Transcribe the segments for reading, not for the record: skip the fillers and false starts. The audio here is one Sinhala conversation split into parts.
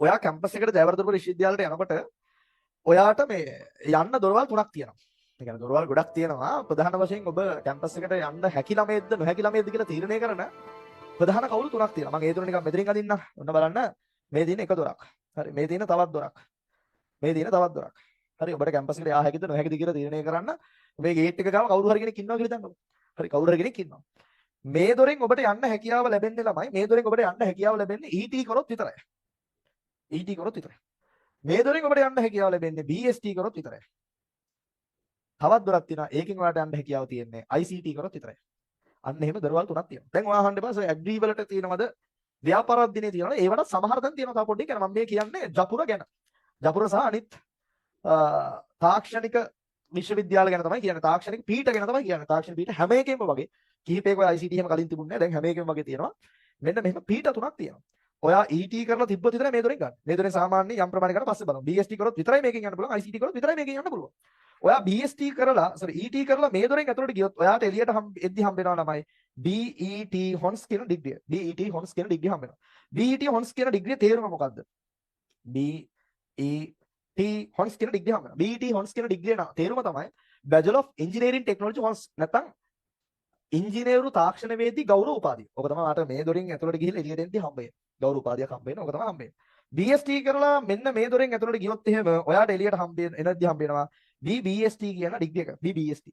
ඔයා කැම්පස් එකට ජයවර්ධනපුර විශ්වවිද්‍යාලයට යනකොට ඔයාට මේ යන්න දොරවල් තුනක් තියෙනවා. ඒ කියන්නේ දොරවල් ගොඩක් තියෙනවා. ප්‍රධාන වශයෙන් ඔබ කැම්පස් එකට යන්න හැකි ළමයෙක්ද නොහැකි ළමයෙක්ද කියලා තීරණය කරන ප්‍රධාන කවුරු තුනක් තියෙනවා. මම ඒ තුන නිකන් මෙතනින් අදින්න. ඔන්න බලන්න. මේ තියෙන එක දොරක්. හරි. මේ තියෙන තවත් දොරක්. මේ තියෙන තවත් දොරක්. හරි. ඔබට කැම්පස් එකට යා හැකිද නොහැකිද කියලා තීරණය කරන්න මේ ගේට් එක ගාව කවුරු හරි කෙනෙක් ඉන්නවා කියලා හිතන්නකෝ. හරි. කවුරු හරි කෙනෙක් ඉන්නවා. මේ දොරෙන් ඔබට යන්න හැකියාව ලැබෙන්නේ ළමයි. මේ දොරෙන් ඔබට යන්න හැකියාව ලැබෙන්නේ ET කරොත් විතරයි. ET කරොත් විතරයි. මේ දොරෙන් ඔබට යන්න හැකියාව ලැබෙන්නේ BST කරොත් විතරයි. තවත් දොරක් තියෙනවා. ඒකෙන් ඔයාලට යන්න හැකියාව තියෙන්නේ ICT කරොත් විතරයි. අන්න එහෙම දොරවල් තුනක් තියෙනවා. දැන් ඔයා අහන්න එපා ඇග්‍රී වලට තියෙනවද? ව්‍යාපාරාධිනේ තියෙනවද? ඒවට සමහර තැන් තියෙනවා. තව පොඩ්ඩක් යනවා. මම මේ කියන්නේ ජපුර ගැන. ජපුර සහ අනිත් තාක්ෂණික විශ්වවිද්‍යාල ගැන තමයි කියන්නේ. තාක්ෂණික පීඨ ගැන තමයි කියන්නේ. තාක්ෂණික පීඨ හැම එකෙම වගේ කිහිපයක ඔය ICT එහෙම කලින් තිබුණේ නැහැ. දැන් හැම එකෙම වගේ තියෙනවා. මෙන්න මෙහෙම පීඨ තුනක් තියෙනවා. ඔයා ET කරලා තිබ්බොත් විතරයි මේ දොරෙන් ගන්න. මේ දොරෙන් සාමාන්‍ය යම් ප්‍රමාණයකට පස්සේ බලමු. BST කරොත් විතරයි මේකෙන් යන්න පුළුවන්. ICT කරොත් විතරයි මේකෙන් යන්න පුළුවන්. ඔයා BST කරලා ET කරලා මේ දොරෙන් ඇතුළට ගියොත් ඔයාට එළියට එද්දි හම්බ වෙනවා ළමයි BET හොන්ස් කියන ඩිග්‍රිය. BET හොන්ස් කියන ඩිග්‍රිය හම්බ වෙනවා. BET හොන්ස් කියන ඩිග්‍රිය තේරුම මොකද්ද? BET හොන්ස් කියන ඩිග්‍රිය හම්බ වෙනවා. BET හොන්ස් කියන ඩිග්‍රිය නා තේරුම තමයි Bachelor of Engineering Technology හොන්ස් නැත්නම් ඉංජිනේරු තාක්ෂණවේදී ගෞරව උපාධිය. ඔක තමයි ආට මේ දොරින් ඇතුළට ගිහිල්ලා එළියට එද්දි හම්බ වෙන්නේ. ගෞරව උපාධියක් හම්බ වෙනවා. ඔක තමයි හම්බ වෙන්නේ. BST කරලා මෙන්න මේ දොරෙන් ඇතුළට ගියොත් එහෙම ඔයාට එළියට එනද්දි හම්බ වෙනවා BBST කියන ඩිග්‍රී එක.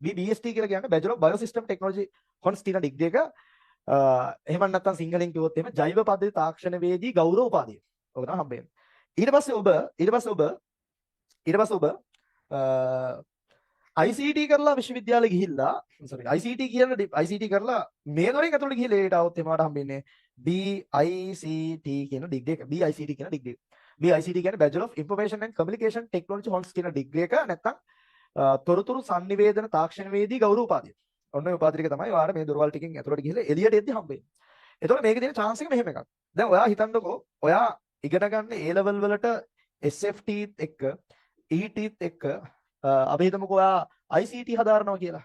BBST කියලා කියන්නේ Bachelor of Biosystem Technology හොන්ස් කියන ඩිග්‍රී එක. එහෙම නැත්නම් සිංහලෙන් කිව්වොත් එහෙම ජෛව පද්ධති තාක්ෂණවේදී ගෞරව උපාධිය. ඔක තමයි හම්බ වෙන්නේ. ඊට පස්සේ ඔබ ICT කරලා විශ්වවිද්‍යාලෙ ගිහිල්ලා ICT කරලා මේ දොරෙන් ඇතුළට ගිහිල්ලා එළියට આવොත් එමාට හම්බෙන්නේ BICT කියන ඩිග්‍රී එක. BICT කියන ඩිග්‍රී එක. BICT කියන්නේ Bachelor of Information and Communication Technology හොන්ස් කියන ඩිග්‍රී එක නැත්නම් තොරතුරු sannivedana තාක්ෂණවේදී ගෞරව උපාධිය. ඔන්න ඔය උපාධිය ටික තමයි ඔයාලා මේ දොරවල් ටිකෙන් ඇතුළට ගිහිල්ලා එළියට එද්දි හම්බෙන්නේ. එතකොට මේකේ තියෙන chance එක මෙහෙම එකක්. දැන් ඔයා හිතන්නකෝ ඔයා ඉගෙන ගන්න A level වලට SFT එක්ක ET එක්ක අපි හිතමුකෝ ඔයා ICT හදාරනවා කියලා.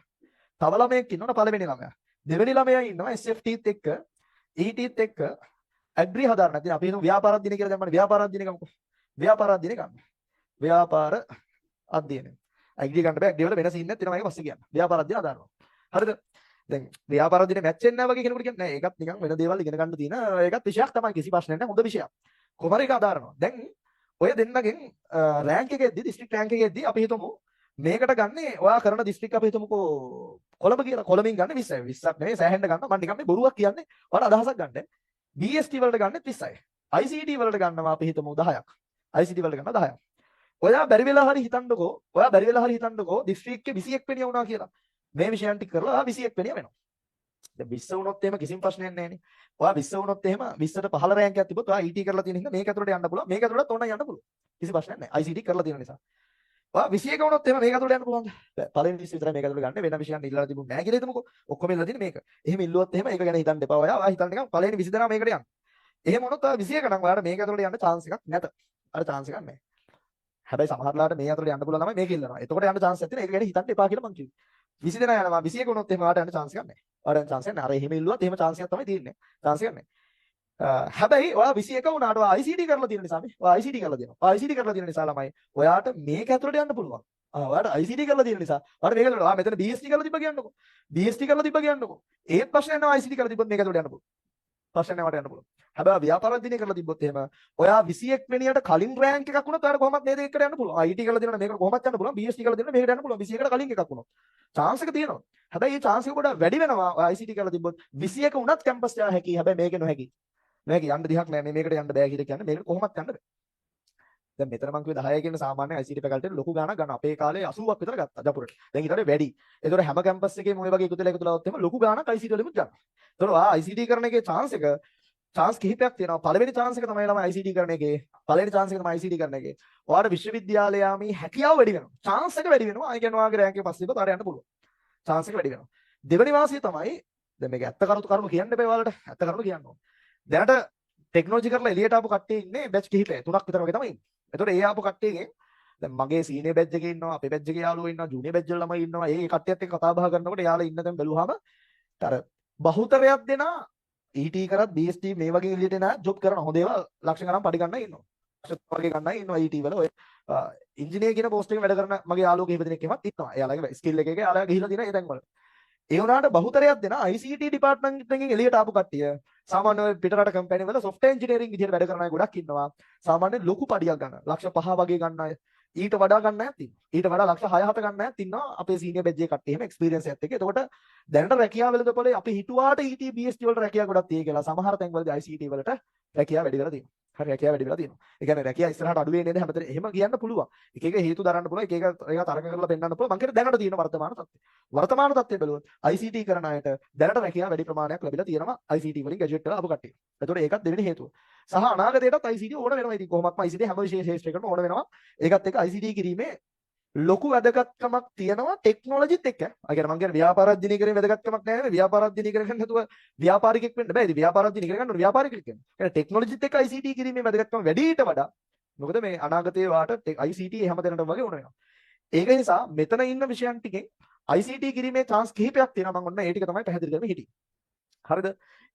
තව ළමයෙක් ඉන්නවනේ පළවෙනි ළමයා. දෙවෙනි ළමයා ඉන්නවා SFT එක්ක ET එක්ක ඇග්‍රී හදාරන. ඉතින් අපි හිතමු ව්‍යාපාර අධ්‍යයනය කියලා දැම්මම ව්‍යාපාර අධ්‍යයනය ගමුකෝ. ව්‍යාපාර අධ්‍යයනය ගන්න. ව්‍යාපාර අධ්‍යයනය. ඇග්‍රී ගන්න බෑ. ඇග්‍රී වල වෙන සීන් එකක් තියෙනවා මේක පස්සේ කියන්න. ව්‍යාපාර අධ්‍යයනය හදාරනවා. හරිද? දැන් ව්‍යාපාර අධ්‍යයනය මැච් වෙන්නේ නැහැ වගේ කෙනෙකුට කියන්නේ නෑ. ඒකත් නිකන් වෙන දේවල් ඉගෙන ගන්න තියෙන ඒකත් විෂයක් තමයි. කිසි ප්‍රශ්නයක් නෑ. හොඳ විෂයක්. කොහොම හරි ඒක හදාරනවා. දැන් ඔය දෙන්නගෙන් රෑන්ක් එකේදී දිස්ත්‍රික් රෑන්ක් එකේදී අපි හිතමු මේකට ගන්නේ ඔයා කරන දිස්ත්‍රික් අපි හිතමුකෝ කොළඹ කියලා. කොළඹින් ගන්න 20යි. 20ක් නෙවෙයි සෑහෙන්න ගන්නවා. මම නිකන් මේ බොරුවක් කියන්නේ. ඔයාලා අදහසක් ගන්න. BST වලට ගන්නෙ 30යි. ICT වලට ගන්නවා අපි හිතමු 10ක්. ICT වලට ගන්නවා 10ක්. ඔයා බැරි වෙලා හරි හිතන්නකෝ දිස්ත්‍රික්කේ 21 වෙනිය වුණා කියලා. මේ විෂයන් ටික කරලා 21 වෙනිය වෙනවා. දැන් 20 වුණොත් එහෙම කිසිම ප්‍රශ්නයක් නැහැ නේ. ඔයා 20 වුණොත් එහෙම 20ට 15 රෑන්ක් එකක් තිබ්බොත් ඔයා ET කරලා තියෙන හින්දා මේක ඇතුළට යන්න පුළුවන්. මේක ඇතුළට ඕන යන්න පුළුවන්. කිසි ප්‍රශ්නයක් නැහැ. ICT කරලා තියෙන නිසා. ඔයා 21 වුණොත් එහෙම මේක ඇතුළට යන්න පුළුවන්ද? බෑ. පළවෙනි 20 විතරයි මේක ඇතුළට ගන්න. වෙන විෂයන් ඉල්ලලා තිබුණ නැහැ කියලා හිතමුකෝ. ඔක්කොම ඉල්ලලා තියෙන මේක. එහෙම ඉල්ලුවොත් එහෙම ඒක ගැන හිතන්න එපා. ඔයා හිතන්න නිකන් පළවෙනි 20 දෙනා මේකට යන්න. එහෙම වුණොත් ඔයා 21 නම් ඔයාට මේක ඇතුළට යන්න chance එකක් නැත. අර chance එකක් නැහැ. හැබැයි සමහරලාට මේ ඇතුළට යන්න පුළුවන් ළමයි මේක ඉල්ලනවා. එතකොට යන්න chance එකක් තියෙනවා. ඒක ගැන හිතන්න එපා කියලා මං කිව්වේ. 20 දෙනා යනවා 21 වුණොත් එහෙම ඔයාට යන්න chance එකක් නැහැ. ඔයාට යන්න chance එකක් නැහැ. අර එහෙම ඉල්ලුවත් එහෙම chance එකක් තමයි තියෙන්නේ. chance එකක් නැහැ. හැබැයි ඔයා 21 වුණාට ඔයා ICT කරලා තියෙන නිසා ඔයා ICT කරලා දෙනවා. ඔයා ICT කරලා තියෙන නිසා ළමයි ඔයාට මේක ඇතුළට යන්න පුළුවන්. ඔයාට ICT කරලා තියෙන නිසා ඔයාට මේක ඇතුළට මෙතන BST කරලා තිබ්බ කියන්නකෝ. BST කරලා තිබ්බ කියන්නකෝ. ඒත් ප්‍රශ්නයක් නැහැ ICT කරලා තිබ්බොත් මේක ඇතුළට යන්න පුළුවන්. ප්‍රශ්නයක් නැහැ වට යන්න පුළුවන්. හැබැයි ව්‍යාපාර අධ්‍යයනය කරලා තිබ්බොත් එහෙම ඔයා 21 වෙනියට කලින් රෑන්ක් එකක් වුණොත් ඔයාට කොහොමද මේ දෙකකට යන්න පුළුවන්. IT කරලා දෙනවා මේකට කොහොමද යන්න පුළුවන්. BST කරලා දෙනවා මේකට යන්න පුළුවන්. 21කට කලින් එකක් වුණොත්. chance එක තියෙනවා. හැබැයි මේ chance එක පොඩ්ඩක් වැඩි වෙනවා. ඔයා ICT කරලා තිබ්බොත් 21 වුණත් කැම්පස් යා හැකි. හැබැයි මේක නොහැකි. මේක යන්න දිහක් නැහැ. මේකට යන්න බෑ කියලා කියන්නේ මේකට කොහොමද යන්න බෑ. දැන් මෙතන මං කිව්වේ 10 කියන සාමාන්‍ය ICT ෆැකල්ටි වල ලොකු ගාණක් ගන්න. අපේ කාලේ 80ක් විතර ගත්තා ජපුරට. දැන් ඊට වඩා වැඩි. ඒතකොට හැම කැම්පස් එකේම ওই වගේ එකතුලා આવොත් එහෙම ලොකු ගාණක් ICT වලිමුත් ගන්නවා. ඒතකොට ආ ICT කරන එකේ chance කිහිපයක් තියෙනවා. පළවෙනි chance එක තමයි ළමයි ICT කරන එකේ. පළවෙනි chance එක තමයි ICT කරන එකේ. ඔයාලට විශ්වවිද්‍යාලය යාමේ හැකියාව වැඩි වෙනවා. chance එක වැඩි වෙනවා. ඒ කියන්නේ ඔයාගේ රෑන්ක් එක පස්සේ ඉබ්බ තාර යන්න පුළුවන්. chance එක වැඩි වෙනවා. දෙවෙනි වාසිය තමයි දැන් මේක ඇත්ත කරුණු කියන්න බෑ ඔයාලට. ඇත්ත කරුණු කියන්න ඕන. දැනට ටෙක්නොලොජි කරලා එළියට ආපු කට්ටිය ඉන්නේ බැච් කිහිපයක්. 3ක් විතර වගේ තමයි ඉන්නේ. එතකොට ඒ ආපු කට්ටියගෙන් දැන් මගේ සීනියර් බැච් එකේ ඉන්නවා, අපේ බැච් එකේ යාළුවෝ ඉන්නවා, ජූනියර් බැච් වල ළමයි ඉන්නවා. ඒ කට්ටියත් එක්ක කතා බහ කරනකොට යාළුවා ඉන්න තැන් බැලුවාම අර බහුතරයක් දෙනා ET කරත් BST මේ වගේ එළියට එන ජොබ් කරන හොඳ ඒවා ලක්ෂ ගණන් පඩි ගන්න ඉන්නවා. වගේ ගන්නයි ඉන්නවා IT වල ඔය ඉංජිනේර කියන පෝස්ට් එකේ වැඩ කරන මගේ යාළුවෝ කිහිප දෙනෙක් එමත් ඉන්නවා. එයාලගේ ස්කිල් එකේ එයාලා ගිහිලා තියෙන ඒ තැන් වල. ඒ වුණාට බහුතරයක් දෙනා ICT ඩිපාර්ට්මන්ට් එකකින් එළියට ආපු කට්ටිය සාමාන්‍ය පිටරට කම්පැනි වල software engineering විදිහට වැඩ කරන අය ගොඩක් ඉන්නවා. සාමාන්‍ය ලොකු පඩියක් ගන්න. ලක්ෂ 5 වගේ ගන්න අය. ඊට වඩා ගන්න අයත් ඉන්නවා. ඊට වඩා ලක්ෂ 6-7 ගන්න අයත් ඉන්නවා. අපේ සීනියර් බෙජ් එකේ කට්ටිය එහෙම එක්ස්පීරියන්ස් එකත් එක්ක. එතකොට දැනට රැකියාව වලදපොලේ අපි හිතුවාට ET BST වලට රැකියාව ගොඩක් තියෙයි කියලා. සමහර තැන්වලදී ICT වලට රැකියාව වැඩි වෙලා තියෙනවා. හරි රැකියාව වැඩි වෙලා තියෙනවා. ඒ කියන්නේ රැකියාව ඉස්සරහට අඩු වෙන්නේ නේද හැමතැන. එහෙම කියන්න පුළුවන්. එක එක හේතු දරන්න පුළුවන්. එක එක ඒවා තරක කරලා පෙන්නන්න පුළුවන්. මම කියන්නේ දැනට තියෙන වර්තමාන තත්ත්වය. වර්තමාන තත්ත්වය බැලුවොත් ICT කරන අයට දැනට රැකියාව වැඩි ප්‍රමාණයක් ලැබිලා තියෙනවා ICT වලින් ග්‍රැජුවේට් වෙලා ආපු කට්ටිය. ඒතකොට ඒකත් දෙවෙනි හේතුව. සහ අනාගතයටත් ICT ඕන වෙනවා. ඉතින් කොහොමත්ම ICT හැම විශේෂ ශේෂ්ත්‍රයකටම ඕන වෙනවා. ඒකත් එක්ක ICT කිරීමේ ලොකු වැදගත්කමක් තියෙනවා ටෙක්නොලොජිත් එක්ක. අය කියන්නේ මම කියන්නේ ව්‍යාපාරාධ්‍යනීකරණය වැදගත්කමක් නැහැ නෙවෙයි. ව්‍යාපාරාධ්‍යනීකරණය කරන්න නැතුව ව්‍යාපාරිකෙක් වෙන්න බෑ. ඉතින් ව්‍යාපාරාධ්‍යනීකරණය කරන්න ඕන ව්‍යාපාරිකෙක් වෙන්න. ඒ ටෙක්නොලොජිත් එක්ක ICT කිරීමේ වැදගත්කම වැඩි ඊට වඩා. මොකද මේ අනාගතයේ වාට ICT හැමතැනටම වගේ ඕන වෙනවා. ඒක නිසා මෙතන ඉන්න විෂයන් ටිකෙන් ICT කිරීමේ chance කිහිපයක් තියෙනවා. මම ඔන්න ඒ ටික තමයි පැහැදිලි කරන්න හිටියේ. හරිද?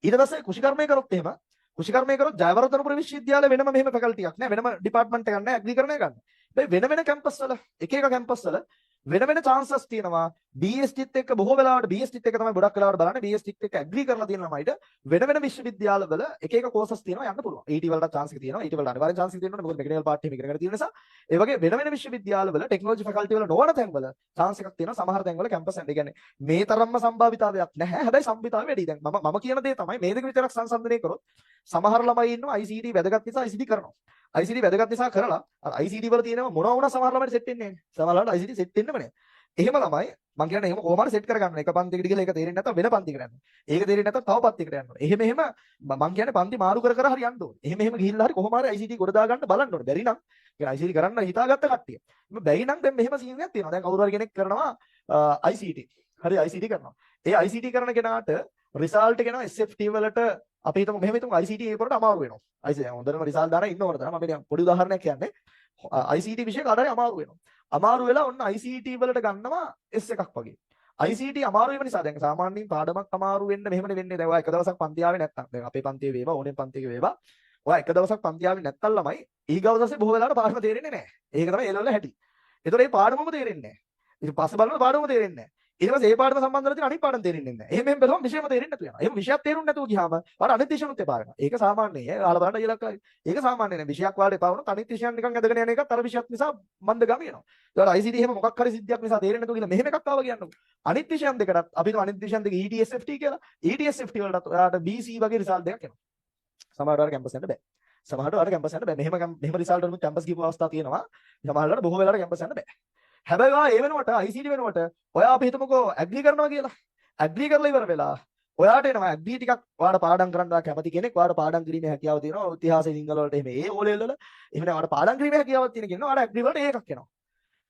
ඊට පස්සේ කෘෂිකර්මය කරොත් එහෙම කෘෂිකර්මය කරොත් ජයවර්ධනපුර විශ්වවිද්‍යාලය වෙනම මෙහෙම ෆැකල්ටි එකක් නෑ. වෙනම ඩිපාර්ට්මන්ට් එකක් නෑ. ඇග්‍රිකරණය ගන්න. වෙන වෙන කැම්පස් වල එක එක කැම්පස් වල වෙන වෙන chances තියෙනවා. BSTත් එක්ක බොහෝ වෙලාවට BSTත් එක්ක තමයි ගොඩක් වෙලාවට බලන්නේ. BSTත් එක්ක ඇග්‍රී කරලා තියෙන ළමයිට වෙන වෙන විශ්වවිද්‍යාලවල එක එක courses තියෙනවා යන්න පුළුවන්. ET වලට chance එක තියෙනවා. ET වලට අනිවාර්යෙන් chance එක තියෙනවා. මොකද මෙකැනිකල් පාර්ට් එකේ ඉගෙන ගන්න තියෙන නිසා. ඒ වගේ වෙන වෙන විශ්වවිද්‍යාලවල ටෙක්නොලොජි ෆැකල්ටි වල නොවන තැන්වල chance එකක් තියෙනවා. සමහර තැන්වල කැම්පස් එක. ඒ කියන්නේ මේ තරම්ම සම්භාවිතාවයක් නැහැ. හැබැයි සම්භාවිතාවය වැඩි. දැන් මම කියන දේ තමයි මේ දෙක විතරක් සංසන්දනය කරොත් සමහර ළමයි ඉන්නවා ICT වැදගත් නිසා ICT කරනවා. ICT වැදගත් නිසා කරලා අර ICT වල තියෙනවා මොනවා වුණා සමහර ළමයිට සෙට් වෙන්නේ නැහැ. සමහර ළමයිට ICT සෙට් වෙන්නම නැහැ. එහෙම ළමයි මම කියන්නේ එහෙම කොහොම හරි සෙට් කරගන්න. එක පන්තියකට ගිහලා ඒක තේරෙන්නේ නැත්නම් වෙන පන්තියකට යන්න. ඒක තේරෙන්නේ නැත්නම් තව පන්තියකට යන්න ඕනේ. එහෙම මම කියන්නේ පන්ති මාරු කර කර හරි යන්න ඕනේ. එහෙම ගිහිල්ලා හරි කොහොම හරි ICT ගොඩ දා ගන්න බලන්න ඕනේ. බැරි නම් ඒ ICT කරන්න හිතාගත්ත කට්ටිය. බැරි නම් දැන් මෙහෙම සීන් එකක් තියෙනවා. දැන් කවුරු හරි කෙනෙක් කරනවා ICT. හරි ICT කරනවා. ඒ ICT කරන කෙනාට රිසල්ට් එක එනවා SFT වලට අපි හිතමු මෙහෙම හිතමු ICT ඒ පොරට අමාරු වෙනවා. ICT හොඳටම රිසල්ට් දාන ඉන්න ඕන තරම් මම මේ පොඩි උදාහරණයක් කියන්නේ. ICT විෂය කාටරි අමාරු වෙනවා. අමාරු වෙලා ඔන්න ICT වලට ගන්නවා S එකක් වගේ. ICT අමාරු වෙන නිසා දැන් සාමාන්‍යයෙන් පාඩමක් අමාරු වෙන්න මෙහෙමනේ වෙන්නේ. දැන් ඔයා එක දවසක් පන්ති ආවේ නැත්තම් දැන් අපේ පන්තියේ වේවා ඕනෙන් පන්තියේ වේවා. ඔයා එක දවසක් පන්ති ආවේ නැත්තම් ළමයි ඊගව දවසේ බොහෝ වෙලාවට පාඩම තේරෙන්නේ නැහැ. ඒක තමයි ඒ ලෙවල් හැටි. ඒතකොට මේ පාඩමම තේරෙන්නේ නැහැ. ඉතින් පස්සේ බලනකොට පාඩමම තේරෙන්නේ නැහැ. ඊට පස්සේ ඒ පාඩම සම්බන්ධව තියෙන අනිත් පාඩම් තේරෙන්නේ නැහැ. එහෙම බැලුවම විෂයම තේරෙන්නේ නැතු වෙනවා. එහෙම විෂයක් තේරුන්නේ නැතුව ගියාම වාට අනිත් විෂයනුත් එපා වෙනවා. ඒක සාමාන්‍යයි. අහලා බලන්න ඉලක්කයි. ඒක සාමාන්‍ය නෑ. විෂයක් වාට එපා වුණොත් අනිත් විෂයන් නිකන් ඇදගෙන යන එකත් අර විෂයත් නිසා මන්දගාමී වෙනවා. ඒකට ICT එහෙම මොකක් හරි සිද්ධියක් නිසා තේරෙන්නේ නැතුව ගිහලා මෙහෙම එකක් ආවා කියන්නකො. අනිත් විෂයන් දෙකටත් අපි අනිත් විෂයන් දෙක ETSFT කියලා. ETSFT වලටත් ඔයාලට BC වගේ රිසල්ට් දෙකක් එනවා. සමහරවට අර කැම්පස් යන්න බෑ. සමහරවට අර කැම්පස් යන්න බෑ. මෙහෙම රිසල්ට් වලින් කැම්පස් ගිහපු අවස්ථා තියෙනවා. සමහරවට බොහෝ වෙලාවට කැම්පස් යන්න බෑ. හැබැයි ඔයා ඒ වෙනුවට ICT වෙනුවට ඔයා අපි හිතමුකෝ ඇග්‍රී කරනවා කියලා. ඇග්‍රී කරලා ඉවර වෙලා ඔයාට එනවා ඇග්‍රී ටිකක් ඔයාට පාඩම් කරන්න කැමති කෙනෙක් ඔයාට පාඩම් කිරීමේ හැකියාව තියෙනවා. ඉතිහාසය සිංහල වලට එහෙම ඒ ඕ ලෙවල් වල එහෙම නෑ ඔයාට පාඩම් කිරීමේ හැකියාවක් තියෙන කෙනා ඔයාට ඇග්‍රී වලට ඒකක් එනවා.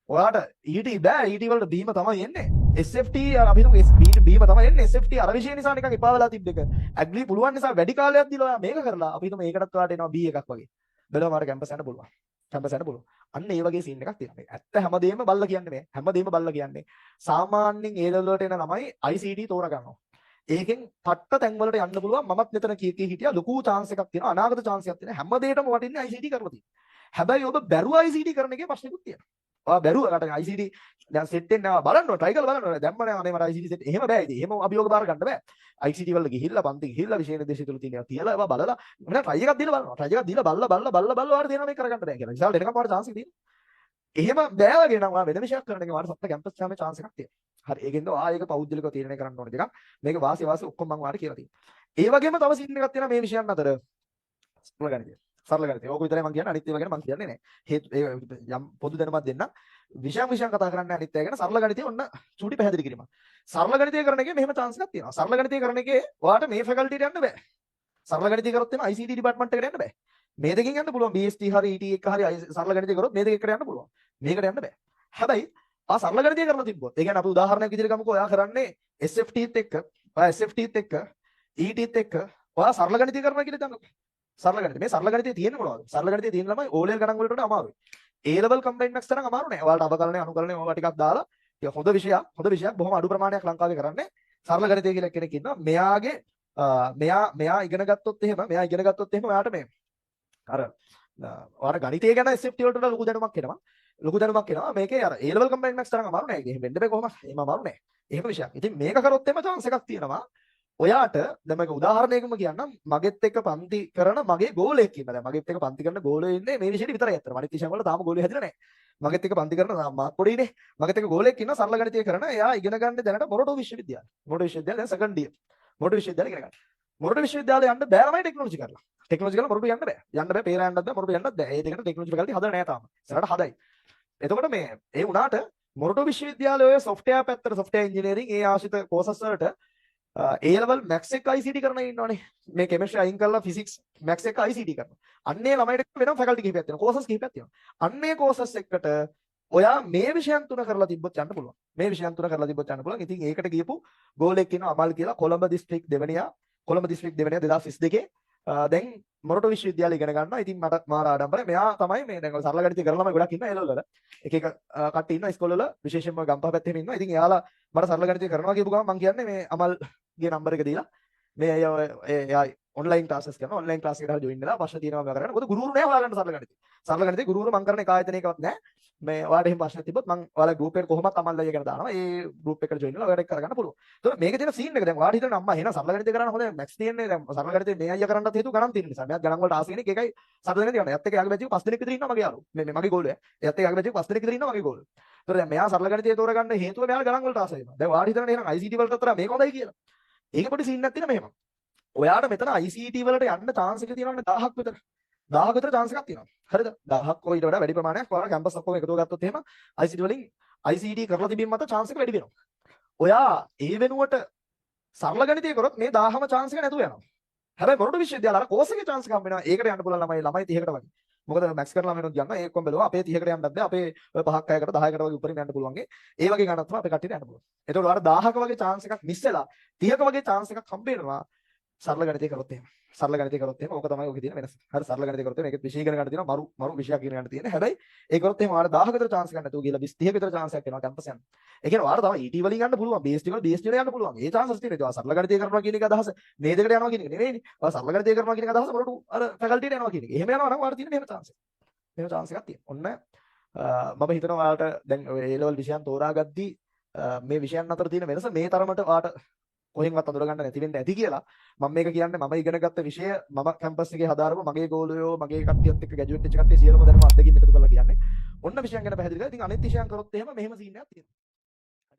ඔයාට ET බෑ ET වලට බීම තමයි එන්නේ. SFT අපි හිතමු බීම තමයි එන්නේ. SFT අර විෂය නිසා නිකන් එපා වෙලා තිබ්බ එක. ඇග්‍රී පුළුවන් නිසා වැඩි කාලයක් දීලා ඔයා මේක කරලා අපි හිතමු ඒකටත් ඔයාට එනවා B එකක් වගේ. බැලුවම අර කැම්පස් යන්න පුළුවන්. කැම්පස් යන්න පුළුවන්. අන්න ඒ වගේ සීන් එකක් තියෙනවා. ඇත්ත හැමදේම බල්ලා කියන්නේ නෑ. හැමදේම බල්ලා කියන්නේ. සාමාන්‍යයෙන් ඒ ලෙවල් වලට එන ළමයි ICT තෝරා ගන්නවා. ඒකෙන් පට්ට තැන් වලට යන්න පුළුවන්. මමත් මෙතන කී හිටියා ලොකු chance එකක් තියෙනවා. අනාගත chance එකක් තියෙනවා. හැමදේටම වටින්නේ ICT කරලා තියෙනවා. හැබැයි ඔබ බැරුව ICT කරන එකේ ප්‍රශ්නකුත් තියෙනවා. ඔයා බැරුව ICT දැන් සෙට් වෙන්නේ නැහැ. බලන්න ඕන try කරලා බලන්න ඕන. දැම්ම නෑ අනේ මට ICT සෙට් එහෙම බෑ ඉතින්. එහෙම අභියෝග බාර ගන්න බෑ. ICT වල ගිහිල්ලා පන්ති ගිහිල්ලා විෂය නිර්දේශය තුල තියෙනවා කියලා ඒවා බලලා මම try එකක් දීලා බලනවා. try එකක් දීලා බලලා ඔයාලට තේරෙනවා මේක කරගන්න බෑ කියලා. ඉතින් එනකම් ඔයාලට chance එක තියෙනවා. එහෙම බෑ වගේ නම් ඔයා වෙන විෂයක් කරන එකේ ඔයාලට සත්‍ය කැම්පස් යාමේ chance එකක් තියෙනවා. හරි ඒකෙන්ද ඔයා ඒක පෞද්ගලිකව තීරණය කරන්න ඕනේ දෙකක්. මේක වාසිය ඔක්කොම මම ඔයාලට කියලා තියෙනවා. ඒ වගේම තව සීන් එකක් තියෙනවා මේ විෂයන් අතර. සරල ගණිතය. ඕක විතරයි මම කියන්නේ. අනිත් ඒවා ගැන මම කියන්නේ නැහැ. හේතු යම් පොදු දැනුමක් දෙන්න. විෂයන් කතා කරන්නේ අනිත් ඒවා ගැන සරල ගණිතය ඔන්න චූටි පැහැදිලි කිරීමක්. සරල ගණිතය කරන එකේ මෙහෙම chance එකක් තියෙනවා. සරල ගණිතය කරන එකේ ඔයාට මේ ෆැකල්ටි එකට යන්න බෑ. සරල ගණිතය කරොත් එන ICT ඩිපාර්ට්මන්ට් එකට යන්න බෑ. මේ දෙකෙන් යන්න පුළුවන්. BST හරි ET එක හරි සරල ගණිතය කරොත් මේ දෙකකට යන්න පුළුවන්. මේකට යන්න බෑ. හැබැයි සරල ගණිතය කරලා තිබ්බොත් ඒ කියන්නේ අපි උදාහරණයක් විදිහට ගමුකෝ. ඔයා කරන්නේ SFTත් එක්ක, ඔයා SFTත් එක්ක, ETත් එක්ක ඔයා සරල ගණිතය කරනවා කියලා හිතන්නකෝ. සරල ගණිතය. මේ සරල ගණිතය තියෙන්නේ මොනවද? සරල ගණිතය තියෙන ළමයි O level ගණන් වලට වඩා අමාරුයි. A level combined maths තරම් අමාරු නෑ. ඔයාලට අවකලනය, අනුකලනය ඔයවා ටිකක් දාලා ටික හොඳ විෂයක් බොහොම අඩු ප්‍රමාණයක් ලංකාවේ කරන්නේ සරල ගණිතය කියලා කෙනෙක් ඉන්නවා. මෙයා ඉගෙන ගත්තොත් එහෙම ඔයාට මේ අර ඔයාලට ගණිතය ගැන SFT වලට වඩා ලොකු දැනුමක් එනවා. ලොකු දැනුමක් එනවා. මේකේ අර A level combined maths තරම් අමාරු නෑ. එහෙම වෙන්න බෑ කොහොමද? එහෙම අමාරු නෑ. එහෙම විෂයක්. ඉතින් මේක කරොත් එම chance එකක් තියෙනවා. ඔයාට දැන් මම උදාහරණයකම කියන්නම්. මගෙත් එක්ක පන්ති කරන මගේ ගෝලයෙක් ඉන්නවා. දැන් මගෙත් එක්ක පන්ති කරන ගෝලයෙ ඉන්නේ මේ විෂයෙට විතරයි අතන. අනිත් විෂයන් වල තාම ගෝලිය හැදිලා නෑ. මගෙත් එක්ක පන්ති කරන මාත් පොඩිනේ. මගෙත් එක්ක ගෝලයෙක් ඉන්නවා සරල ගණිතය කරන. එයා ඉගෙන ගන්න දැනට මොරටු විශ්වවිද්‍යාලය. මොරටු විශ්වවිද්‍යාලය දැන් සෙකන්ඩ් ඉයර්. මොරටු විශ්වවිද්‍යාලය ඉගෙන ගන්න. මොරටු විශ්වවිද්‍යාලය යන්න බෑ ළමයි ටෙක්නොලොජි කරලා. ටෙක්නොලොජි කරලා මොරටු යන්න බෑ. යන්න බෑ පේරා යන්නත් බෑ මොරටු යන්නත් බෑ. ඒ දෙකට ටෙක්නොලොජි ෆැකල්ටි හදලා නෑ තාම. ඉස්සරහට හදයි. එතකොට මේ ඒ වුණාට මොරටු විශ්වවිද්‍යාලයේ සොෆ්ට්වෙයාර් පැත්තට සොෆ්ට්වෙයාර් ඉංජිනේරින් ඒ ආශ්‍රිත කෝසස් වලට A level maths එක ICT කරන ඉන්නවනේ. මේ chemistry අයින් කරලා physics maths එක ICT කරනවා. අන්නේ ළමයිට වෙනම faculty කිහිපයක් තියෙනවා. courses කිහිපයක් තියෙනවා. අන්නේ courses එකට ඔයා මේ විෂයන් තුන කරලා තිබ්බොත් යන්න පුළුවන්. මේ විෂයන් තුන කරලා තිබ්බොත් යන්න පුළුවන්. ඉතින් ඒකට ගියපු ගෝලෙක් ඉන්නවා අමල් කියලා කොළඹ දිස්ත්‍රික් දෙවනියා 2022 දැන් මොරටු විශ්වවිද්‍යාලය ඉගෙන ගන්නවා. ඉතින් මට මාර ආඩම්බරයි. මෙයා තමයි මේ දැන් සරල ගණිතය කරන ළමයි ගොඩක් ඉන්නවා ඒ වල. එක එක කට්ටිය ඉන්නවා ඉස්කෝල වල විශේෂයෙන්ම ගම්පහ පැත්තේ ඉන්නවා. ඉතින් එයාලා මට සරල ගණිතය කරනවා කියපු ගමන් මම කියන්නේ මේ අමල්ගේ නම්බර් එක දීලා මේ එයා ඔන්ලයින් ක්ලාසස් කරනවා. ඔන්ලයින් ක්ලාස් එකට ජොයින් වෙලා ප්‍රශ්න තියෙනවා මම කරන්නේ. මොකද ගුරුවරු නෑ හොයාගන්න සරල ගණිතය. සරල ගණිතය ගුරුවරු මම කරන එක ආයතනයකවත් නෑ. මේ ඔයාලට එහෙම ප්‍රශ්න තිබ්බොත් මම ඔයාලා ගෲප් එකට කොහොමත් අමල් අයියා ගැන දානවා. ඒ ගෲප් එකට ජොයින් වෙලා ඔයාලට කරගන්න පුළුවන්. ඒතකොට මේකේ තියෙන සීන් එක දැන් ඔයාලට හිතන අම්මා එහෙනම් සරල ගණිතය කරන්න හොඳයි. මැක්ස් තියෙන්නේ දැන් සරල ගණිතය මේ අයියා කරන්නත් හේතුව ගණන් තියෙන නිසා. මෙයාත් ගණන් වලට ආස කෙනෙක් ඒකයි සරල ගණිතය කරනවා. එයාත් එක්ක යාගේ බැච් එක 5 දෙනෙක් විතර ඉන්නවා මගේ යාළුවෝ. මේ මගේ ගෝලයා. එයාත් එක්ක යාගේ බැච් එක 5 දෙනෙක් විතර ඉන්නවා මගේ ගෝලයා. ඒතකොට දැන් මෙයා සරල ගණිතය තෝරගන්න හේතුව මෙයාලා ගණන් වලට ආස වෙනවා. දැන් ඔයාලට හිතන්නේ එහෙනම් ICT වලට අතර මේක හොඳයි කියලා. ඒක පොඩි සීන් එකක් තියෙනවා මෙහෙම. ඔයාට මෙතන ICT වලට යන්න chance එක තියෙනවනේ 1000ක් විතර. 1000ක විතර chance එකක් තියෙනවා. හරිද? 1000ක් ඔය ඊට වඩා වැඩි ප්‍රමාණයක් ඔයාලා කැම්පස් ඔක්කොම එකතු කරගත්තොත් එහෙම ICT වලින් ICT කරලා තිබීම මත chance එක වැඩි වෙනවා. ඔයා ඒ වෙනුවට සරල ගණිතය කරොත් මේ 1000ම chance එක නැතුව යනවා. හැබැයි මොරටු විශ්වවිද්‍යාල අර course එකේ chance එක හම්බ වෙනවා. ඒකට යන්න පුළුවන් ළමයි 30කට වගේ. මොකද maths කරන ළමයිනොත් යනවා. ඒක කොම් බැලුවා අපේ 30කට යන්නත් බෑ. අපේ 5ක් 6කට 10කට වගේ උඩරින් යන්න පුළුවන්. ඒ වගේ ගණනක් තමයි අපේ කට්ටියට යන්න පුළුවන්. ඒතකොට ඔයාලා 1000ක වගේ chance එකක් මිස් වෙලා 30ක වගේ chance එකක් හම්බ වෙනවා. සරල ගණිතය කරොත් එහෙම. සරල ගණිතය කරොත් එහෙම ඕක තමයි ඔකේ තියෙන වෙනස. හරි සරල ගණිතය කරොත් එහෙම ඒකෙත් විෂය ඉගෙන ගන්න තියෙනවා මරු විෂයක් ඉගෙන ගන්න තියෙනවා. හැබැයි ඒ කරොත් එහෙම ඔයාලා 1000ක විතර chance එකක් නැතුව ගිහලා 20 30ක විතර chance එකක් එනවා කැම්පස් යන්න. ඒ කියන්නේ ඔයාලා තව ET වලින් යන්න පුළුවන්. BST වල BST වල යන්න පුළුවන්. ඒ chances තියෙනවා. සරල ගණිතය කරනවා කියන එක අදහස මේ දෙකට යනවා කියන එක නෙවෙයිනේ. ඔයාලා සරල ගණිතය කරනවා කියන එක අදහස මොරටු අර ෆැකල්ටි එකට යනවා කියන එක. එහෙම යනවා නම් ඔයාලා තියෙන මෙහෙම chance එක. මෙහෙම chance එකක් තියෙනවා. ඔන්න මම හිතනවා ඔයාලට දැන් ඔය A level විෂයන් තෝරාගද්දී මේ විෂයන් අතර තියෙන වෙනස මේ තරමට ඔයාලට කොහෙන්වත් අඳුර ගන්න නැති වෙන්න ඇති කියලා මම මේක කියන්නේ මම ඉගෙන ගත්ත විෂය මම කැම්පස් එකේ හදාරපු මගේ ගෝලයෝ මගේ කට්ටියත් එක්ක ග්‍රැජුවේට් වෙච්ච කට්ටිය සියලුම දැනුම අත්දැකීම් එකතු කරලා කියන්නේ ඔන්න විෂයන් ගැන පැහැදිලි කරලා ඉතින් අනිත් විෂයන් කරොත් එහෙම මෙහෙම සීන් එකක් තියෙනවා